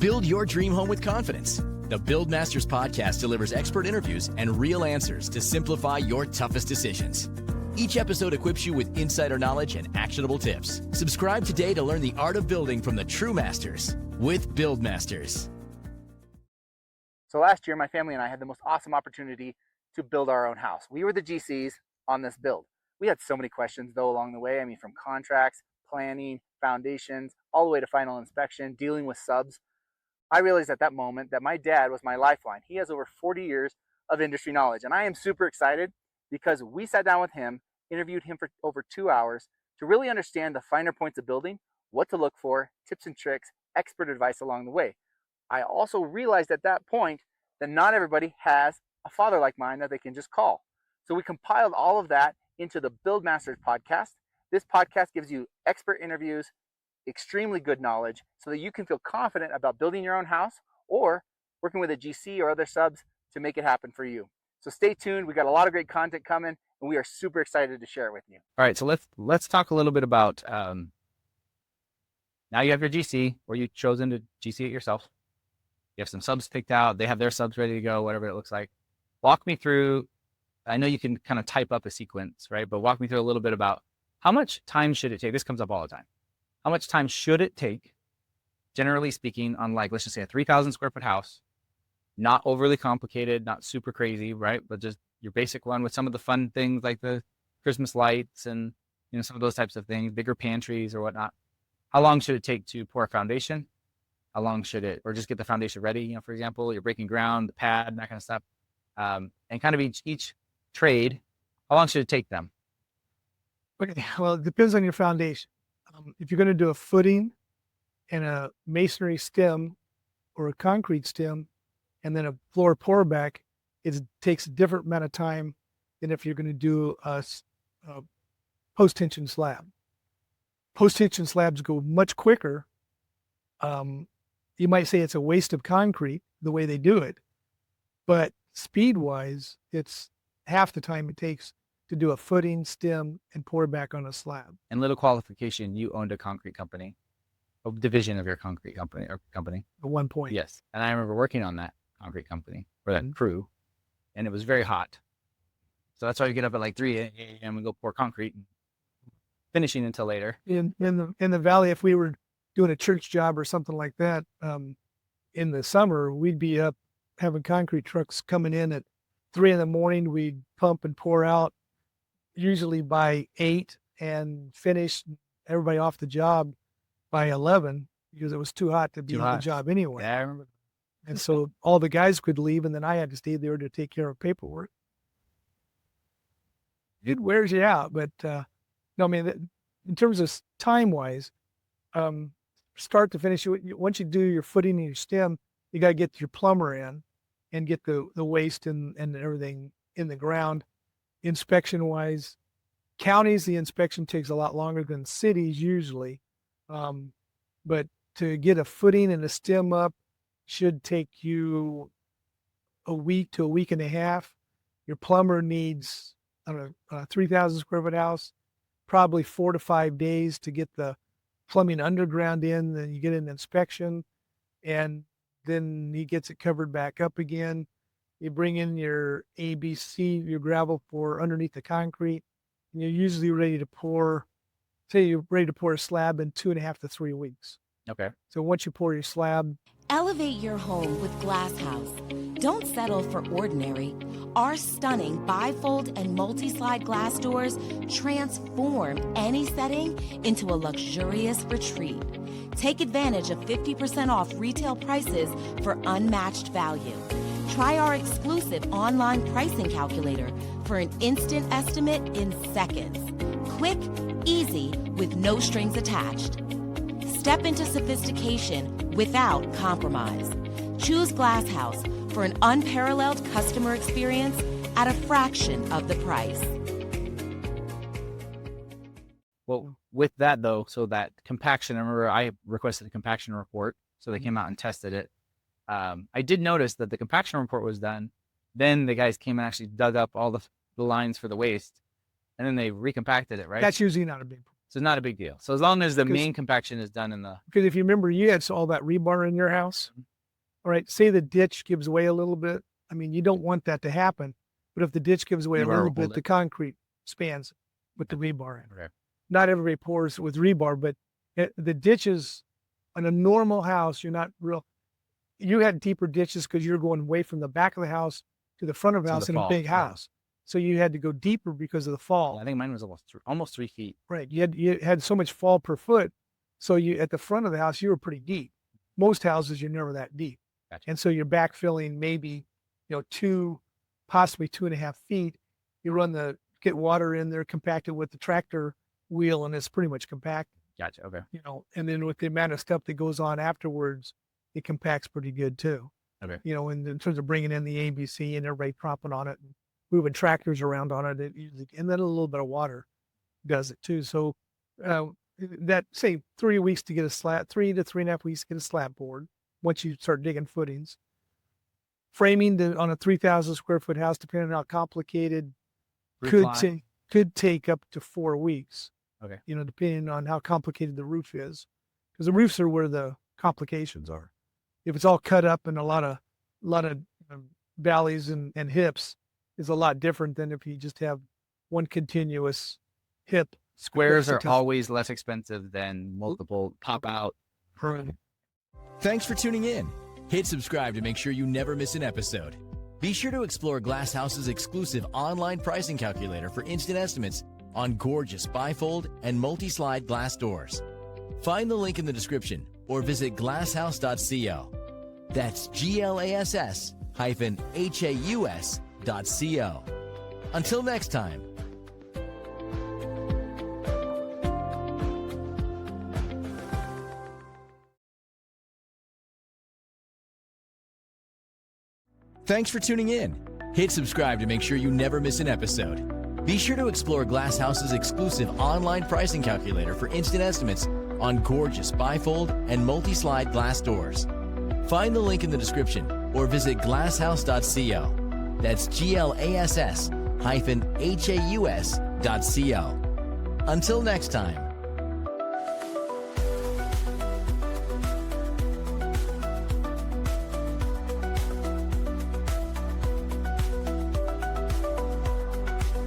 Build your dream home with confidence. The BuildMasters podcast delivers expert interviews and real answers to simplify your toughest decisions. Each episode equips you with insider knowledge and actionable tips. Subscribe today to learn the art of building from the true masters with BuildMasters. So last year, my family and I had the most awesome opportunity to build our own house. We were the GCs on this build. We had so many questions though along the way. I mean, from contracts, planning, foundations, all the way to final inspection, dealing with subs. I realized at that moment that my dad was my lifeline. He has over 40 years of industry knowledge, and I am super excited because we sat down with him, interviewed him for over 2 hours to really understand the finer points of building, what to look for, tips and tricks, expert advice along the way. I also realized at that point that not everybody has a father like mine that they can just call. So we compiled all of that into the BuildMasters podcast. This podcast gives you expert interviews, extremely good knowledge, so that you can feel confident about building your own house or working with a GC or other subs to make it happen for you. So stay tuned. We got a lot of great content coming, and we are super excited to share it with you. All right, so let's talk a little bit about now you have your GC, or you've chosen to GC it yourself. You have some subs picked out. They have their subs ready to go, whatever it looks like. Walk me through. I know you can kind of type up a sequence, right? But walk me through a little bit about how much time should it take? This comes up all the time. How much time should it take, generally speaking, on like, let's just say a 3,000 square foot house, not overly complicated, not super crazy, right? But just your basic one with some of the fun things like the Christmas lights and, you know, some of those types of things, bigger pantries or whatnot. How long should it take to pour a foundation? How long should it, or just get the foundation ready? You know, for example, you're breaking ground, the pad, that kind of stuff. And kind of each trade, how long should it take them? Okay, well, it depends on your foundation. If you're going to do a footing and a masonry stem or a concrete stem and then a floor pour back, it takes a different amount of time than if you're going to do a post-tension slab. Post-tension slabs go much quicker. You might say it's a waste of concrete the way they do it, but speed-wise, it's half the time it takes to do a footing, stem, and pour back on a slab. And little qualification, you owned a concrete company, a division of your concrete company. At one point. Yes. And I remember working on that concrete company for that crew, and it was very hot. So that's why we get up at like 3 a.m. and go pour concrete, and finishing until later. In the valley, if we were doing a church job or something like that, in the summer, we'd be up having concrete trucks coming in at 3 a.m. We'd pump and pour out, usually by 8, and finish everybody off the job by 11 because it was too hot to be on the job anyway. Yeah, I remember. And so all the guys could leave, and then I had to stay there to take care of paperwork. It wears you out, but no, I mean, in terms of time-wise, start to finish, once you do your footing and your stem, you got to get your plumber in and get the waste and everything in the ground. Inspection-wise, counties, the inspection takes a lot longer than cities usually. But to get a footing and a stem up should take you a week to a week and a half. Your plumber needs, I don't know, a 3,000 square foot house, probably 4 to 5 days to get the plumbing underground in. Then you get an inspection, and then he gets it covered back up again. You bring in your ABC, your gravel for underneath the concrete, and you're usually ready to pour, say you're ready to pour a slab in 2.5 to 3 weeks. Okay. So once you pour your slab. Elevate your home with Glass House. Don't settle for ordinary. Our stunning bifold and multi-slide glass doors transform any setting into a luxurious retreat. Take advantage of 50% off retail prices for unmatched value. Try our exclusive online pricing calculator for an instant estimate in seconds. Quick, easy, with no strings attached. Step into sophistication without compromise. Choose Glass House for an unparalleled customer experience at a fraction of the price. Well, with that though, so that compaction, I remember I requested a compaction report, so they came out and tested it. I did notice that the compaction report was done. Then the guys came and actually dug up all the lines for the waste, and then they recompacted it, right? That's usually not a big problem. So it's not a big deal. So as long as the 'Cause- main compaction is done in the, Because if you remember, you had all that rebar in your house. All right, say the ditch gives way a little bit. I mean, you don't want that to happen. But if the ditch gives way a Rebar little will bit, hold the it. concrete spans with the rebar in. Okay. Not everybody pours with rebar, but the ditches on a normal house, you're not real. You had deeper ditches because you're going away from the back of the house to the front of the To house the in a fall, big yeah. house. So you had to go deeper because of the fall. I think mine was almost 3 feet. Right. You had so much fall per foot. So you at the front of the house, you were pretty deep. Most houses, you're never that deep. Gotcha. And so you're backfilling maybe, 2, possibly 2.5 feet. You get water in there, compact it with the tractor wheel, and it's pretty much compact, Gotcha. Okay. and then with the amount of stuff that goes on afterwards, it compacts pretty good too. Okay. In terms of bringing in the ABC and everybody propping on it and moving tractors around on it, and then a little bit of water does it too. So that say 3 weeks to get a slab, 3 to 3.5 weeks to get a slab poured once you start digging footings. Framing on a 3,000 square foot house, depending on how complicated, Roof line. could take up to 4 weeks. Okay. Depending on how complicated the roof is, because the roofs are where the complications are. If it's all cut up and a lot of valleys and hips, is a lot different than if you just have one continuous hip. Squares are Tough. always less expensive than multiple pop out. Thanks for tuning in. Hit subscribe to make sure you never miss an episode. Be sure to explore Glass House's exclusive online pricing calculator for instant estimates on gorgeous bifold and multi-slide glass doors. Find the link in the description or visit glasshouse.co. That's glass-haus.co. Until next time. Thanks for tuning in. Hit subscribe to make sure you never miss an episode. Be sure to explore Glass House's exclusive online pricing calculator for instant estimates on gorgeous bifold and multi-slide glass doors. Find the link in the description or visit glasshouse.co. That's glass-haus.co. Until next time.